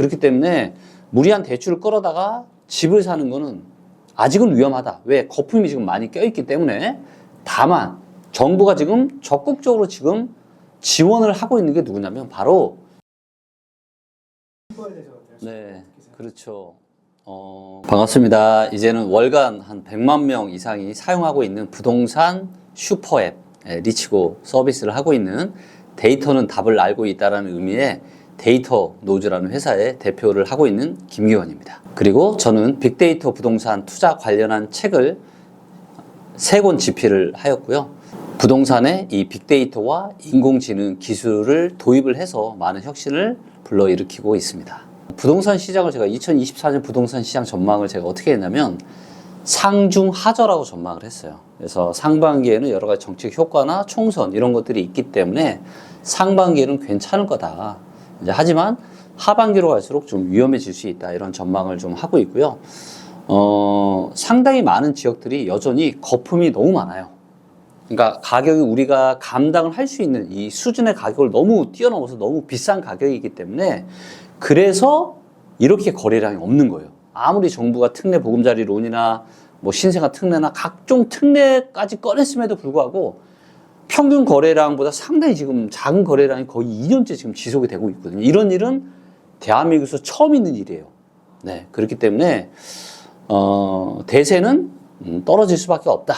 그렇기 때문에 무리한 대출을 끌어다가 집을 사는 거는 아직은 위험하다. 왜? 거품이 지금 많이 껴있기 때문에. 다만 정부가 지금 적극적으로 지금 지원을 하고 있는 게 누구냐면 바로 네, 그렇죠. 반갑습니다. 이제는 월간 한 100만 명 이상이 사용하고 있는 부동산 슈퍼앱 리치고 서비스를 하고 있는 데이터는 답을 알고 있다라는 의미의 데이터 노즈라는 회사의 대표를 하고 있는 김기원입니다. 그리고 저는 빅데이터 부동산 투자 관련한 책을 3권 집필을 하였고요. 부동산의 이 빅데이터와 인공지능 기술을 도입을 해서 많은 혁신을 불러일으키고 있습니다. 부동산 시장을 제가 2024년 부동산 시장 전망을 제가 어떻게 했냐면 상중하저라고 전망을 했어요. 그래서 상반기에는 여러 가지 정책 효과나 총선 이런 것들이 있기 때문에 상반기에는 괜찮을 거다. 이제 하지만 하반기로 갈수록 좀 위험해질 수 있다. 이런 전망을 좀 하고 있고요. 상당히 많은 지역들이 여전히 거품이 너무 많아요. 그러니까 가격이 우리가 감당을 할 수 있는 이 수준의 가격을 너무 뛰어넘어서 너무 비싼 가격이기 때문에 그래서 이렇게 거래량이 없는 거예요. 아무리 정부가 특례 보금자리론이나 뭐 신생아 특례나 각종 특례까지 꺼냈음에도 불구하고 평균 거래량보다 상당히 지금 작은 거래량이 거의 2년째 지금 지속이 되고 있거든요. 이런 일은 대한민국에서 처음 있는 일이에요. 네, 그렇기 때문에 대세는 떨어질 수밖에 없다.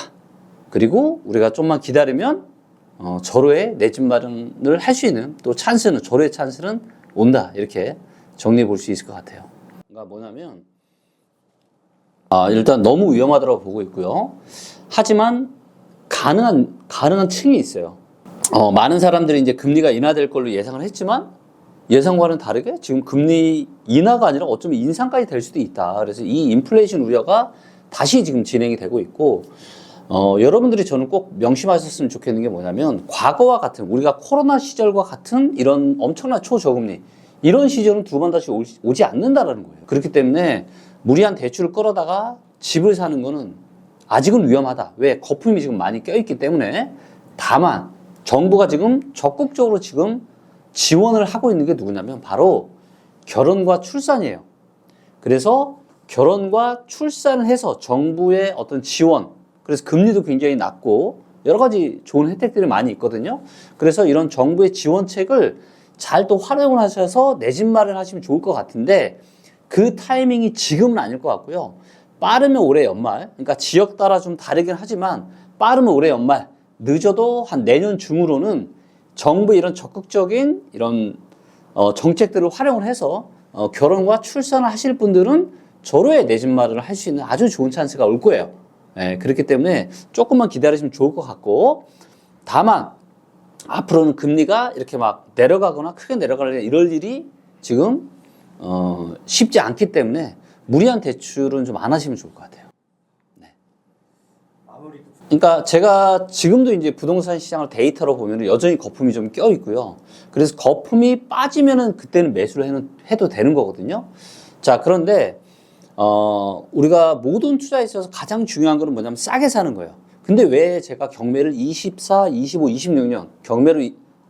그리고 우리가 좀만 기다리면 절호의 내 집 마련을 할 수 있는 또 찬스는 절호의 찬스는 온다. 이렇게 정리해 볼 수 있을 것 같아요. 그러니까 뭐냐면 일단 너무 위험하다고 보고 있고요. 하지만 가능한 층이 있어요. 많은 사람들이 이제 금리가 인하될 걸로 예상을 했지만 예상과는 다르게 지금 금리 인하가 아니라 어쩌면 인상까지 될 수도 있다. 그래서 이 인플레이션 우려가 다시 지금 진행이 되고 있고 여러분들이 저는 꼭 명심하셨으면 좋겠는 게 뭐냐면 과거와 같은 우리가 코로나 시절과 같은 이런 엄청난 초저금리 이런 시절은 두 번 다시 오지 않는다라는 거예요. 그렇기 때문에 무리한 대출을 끌어다가 집을 사는 거는 아직은 위험하다. 왜? 거품이 지금 많이 껴있기 때문에. 다만 정부가 지금 적극적으로 지금 지원을 하고 있는 게 누구냐면 바로 결혼과 출산이에요. 그래서 결혼과 출산을 해서 정부의 어떤 지원, 그래서 금리도 굉장히 낮고 여러 가지 좋은 혜택들이 많이 있거든요. 그래서 이런 정부의 지원책을 잘 또 활용을 하셔서 내 집 마련하시면 좋을 것 같은데 그 타이밍이 지금은 아닐 것 같고요. 빠르면 올해 연말, 그러니까 지역 따라 좀 다르긴 하지만 빠르면 올해 연말, 늦어도 한 내년 중으로는 정부의 이런 적극적인 이런 정책들을 활용을 해서 결혼과 출산을 하실 분들은 절호의 내 집 마련을 할 수 있는 아주 좋은 찬스가 올 거예요. 네, 그렇기 때문에 조금만 기다리시면 좋을 것 같고, 다만 앞으로는 금리가 이렇게 막 내려가거나 크게 내려가거나 이럴 일이 지금 쉽지 않기 때문에 무리한 대출은 좀 안 하시면 좋을 것 같아요. 네. 그러니까 제가 지금도 이제 부동산 시장을 데이터로 보면 여전히 거품이 좀 껴 있고요. 그래서 거품이 빠지면은 그때는 매수를 해도 되는 거거든요. 자, 그런데 우리가 모든 투자에 있어서 가장 중요한 거는 뭐냐면 싸게 사는 거예요. 근데 왜 제가 경매를 24, 25, 26년 경매로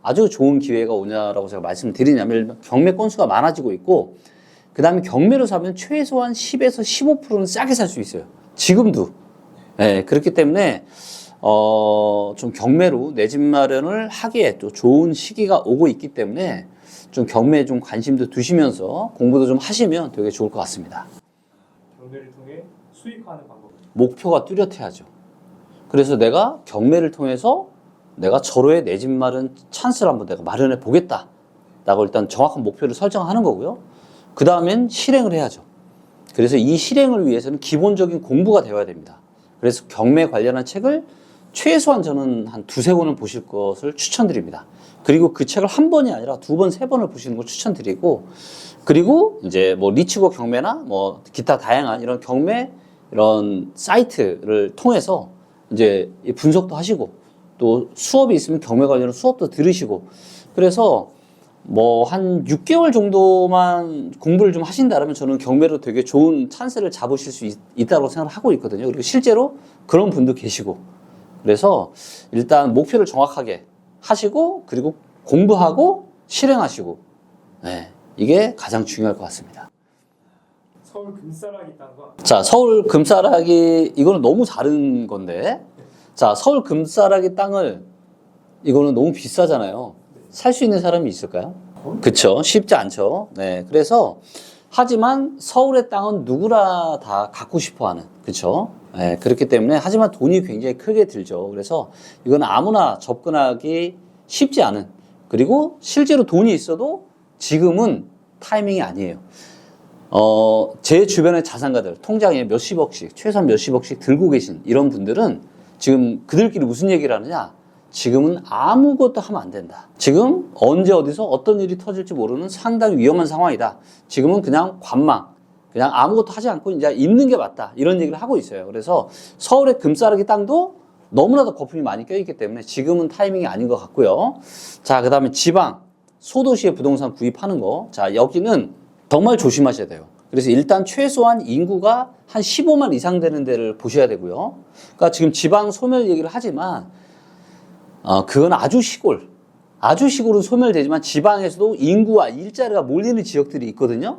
아주 좋은 기회가 오냐라고 제가 말씀을 드리냐면 경매 건수가 많아지고 있고 그 다음에 경매로 사면 최소한 10에서 15%는 싸게 살 수 있어요. 지금도. 네, 그렇기 때문에 좀 경매로 내 집 마련을 하기에 또 좋은 시기가 오고 있기 때문에 좀 경매에 좀 관심도 두시면서 공부도 좀 하시면 되게 좋을 것 같습니다. 경매를 통해 수익화하는 방법은? 목표가 뚜렷해야죠. 그래서 내가 경매를 통해서 내가 절호의 내 집 마련 찬스를 한번 내가 마련해 보겠다 라고 일단 정확한 목표를 설정하는 거고요. 그 다음엔 실행을 해야죠. 그래서 이 실행을 위해서는 기본적인 공부가 되어야 됩니다. 그래서 경매 관련한 책을 최소한 저는 한 2-3권을 보실 것을 추천드립니다. 그리고 그 책을 한 번이 아니라 2번, 3번을 보시는 걸 추천드리고, 그리고 이제 뭐 리치고 경매나 뭐 기타 다양한 이런 경매 이런 사이트를 통해서 이제 분석도 하시고 또 수업이 있으면 경매 관련 수업도 들으시고, 그래서 뭐 한 6개월 정도만 공부를 좀 하신다면 저는 경매로 되게 좋은 찬스를 잡으실 수 있다고 생각을 하고 있거든요. 그리고 실제로 그런 분도 계시고, 그래서 일단 목표를 정확하게 하시고 그리고 공부하고 실행하시고, 네, 이게 가장 중요할 것 같습니다. 서울 금싸라기 땅과 자, 서울 금싸라기 이거는 너무 다른 건데, 자, 서울 금싸라기 땅을 이거는 너무 비싸잖아요. 살 수 있는 사람이 있을까요? 그쵸, 쉽지 않죠. 네, 그래서 하지만 서울의 땅은 누구나 다 갖고 싶어하는, 그쵸? 네, 그렇기 때문에 하지만 돈이 굉장히 크게 들죠. 그래서 이건 아무나 접근하기 쉽지 않은, 그리고 실제로 돈이 있어도 지금은 타이밍이 아니에요. 제 주변의 자산가들, 통장에 몇십억씩, 최소한 몇십억씩 들고 계신 이런 분들은 지금 그들끼리 무슨 얘기를 하느냐? 지금은 아무것도 하면 안 된다. 지금 언제 어디서 어떤 일이 터질지 모르는 상당히 위험한 상황이다. 지금은 그냥 관망, 그냥 아무것도 하지 않고 이제 있는 게 맞다. 이런 얘기를 하고 있어요. 그래서 서울의 금싸라기 땅도 너무나도 거품이 많이 껴있기 때문에 지금은 타이밍이 아닌 것 같고요. 자, 그 다음에 지방, 소도시의 부동산 구입하는 거. 자, 여기는 정말 조심하셔야 돼요. 그래서 일단 최소한 인구가 한 15만 이상 되는 데를 보셔야 되고요. 그러니까 지금 지방 소멸 얘기를 하지만 그건 아주 시골은 소멸되지만 지방에서도 인구와 일자리가 몰리는 지역들이 있거든요.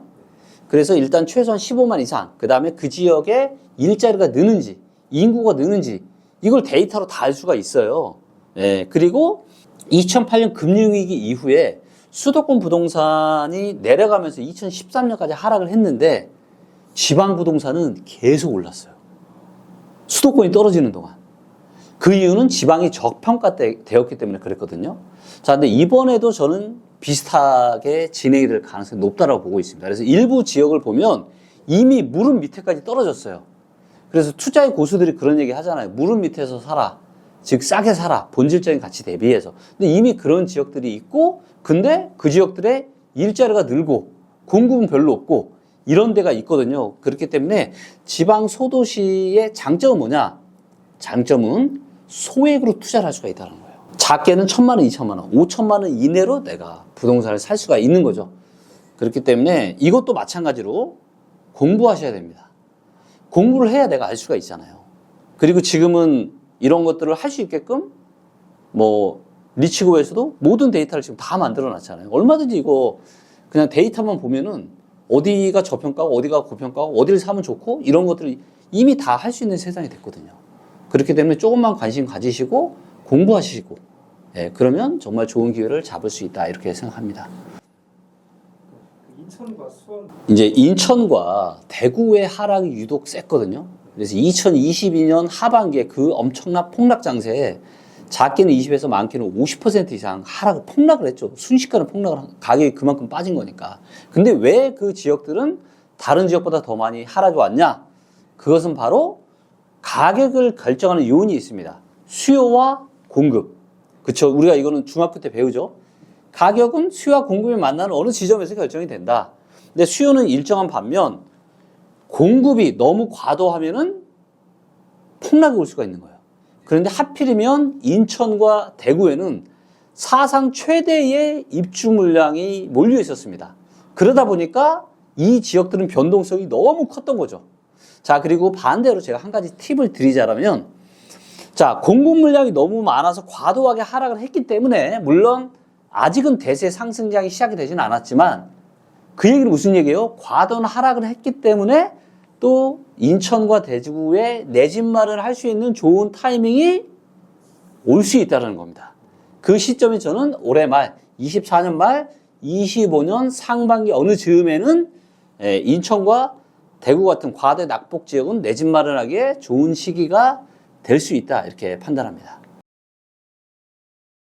그래서 일단 최소한 15만 이상, 그 다음에 그 지역에 일자리가 느는지, 인구가 느는지, 이걸 데이터로 다 알 수가 있어요. 예, 그리고 2008년 금융위기 이후에 수도권 부동산이 내려가면서 2013년까지 하락을 했는데 지방 부동산은 계속 올랐어요. 수도권이 떨어지는 동안. 그 이유는 지방이 저평가되었기 때문에 그랬거든요. 자, 근데 이번에도 저는 비슷하게 진행이 될 가능성이 높다고 보고 있습니다. 그래서 일부 지역을 보면 이미 무릎 밑에까지 떨어졌어요. 그래서 투자의 고수들이 그런 얘기 하잖아요. 무릎 밑에서 사라. 즉 싸게 사라. 본질적인 가치 대비해서. 근데 이미 그런 지역들이 있고, 근데 그 지역들의 일자리가 늘고 공급은 별로 없고 이런 데가 있거든요. 그렇기 때문에 지방 소도시의 장점은 뭐냐? 장점은 소액으로 투자를 할 수가 있다는 거예요. 작게는 1,000만 원, 2,000만 원, 5,000만 원 이내로 내가 부동산을 살 수가 있는 거죠. 그렇기 때문에 이것도 마찬가지로 공부하셔야 됩니다. 공부를 해야 내가 알 수가 있잖아요. 그리고 지금은 이런 것들을 할 수 있게끔 리치고에서도 모든 데이터를 지금 다 만들어 놨잖아요. 얼마든지 이거 그냥 데이터만 보면은 어디가 저평가고 어디가 고평가고 어디를 사면 좋고 이런 것들을 이미 다 할 수 있는 세상이 됐거든요. 그렇기 때문에 조금만 관심 가지시고 공부하시고, 예, 그러면 정말 좋은 기회를 잡을 수 있다 이렇게 생각합니다. 인천과 수원 이제 인천과 대구의 하락이 유독 셌거든요. 그래서 2022년 하반기에 그 엄청난 폭락 장세에 작게는 20에서 많게는 50% 이상 폭락을 했죠. 순식간에 가격이 그만큼 빠진 거니까. 근데 왜 그 지역들은 다른 지역보다 더 많이 하락이 왔냐? 그것은 바로 가격을 결정하는 요인이 있습니다. 수요와 공급. 그쵸? 우리가 이거는 중학교 때 배우죠. 가격은 수요와 공급이 만나는 어느 지점에서 결정이 된다. 근데 수요는 일정한 반면 공급이 너무 과도하면은 폭락이 올 수가 있는 거예요. 그런데 하필이면 인천과 대구에는 사상 최대의 입주 물량이 몰려 있었습니다. 그러다 보니까 이 지역들은 변동성이 너무 컸던 거죠. 자, 그리고 반대로 제가 한 가지 팁을 드리자면, 자, 공급 물량이 너무 많아서 과도하게 하락을 했기 때문에, 물론 아직은 대세 상승장이 시작이 되지는 않았지만, 그 얘기는 무슨 얘기예요? 과도한 하락을 했기 때문에 또 인천과 대구에 내 집 마련을 할 수 있는 좋은 타이밍이 올 수 있다는 겁니다. 그 시점이 저는 올해 말, 24년 말, 25년 상반기 어느 즈음에는 인천과 대구 같은 과대 낙폭 지역은 내 집 마련하기에 좋은 시기가 될 수 있다 이렇게 판단합니다.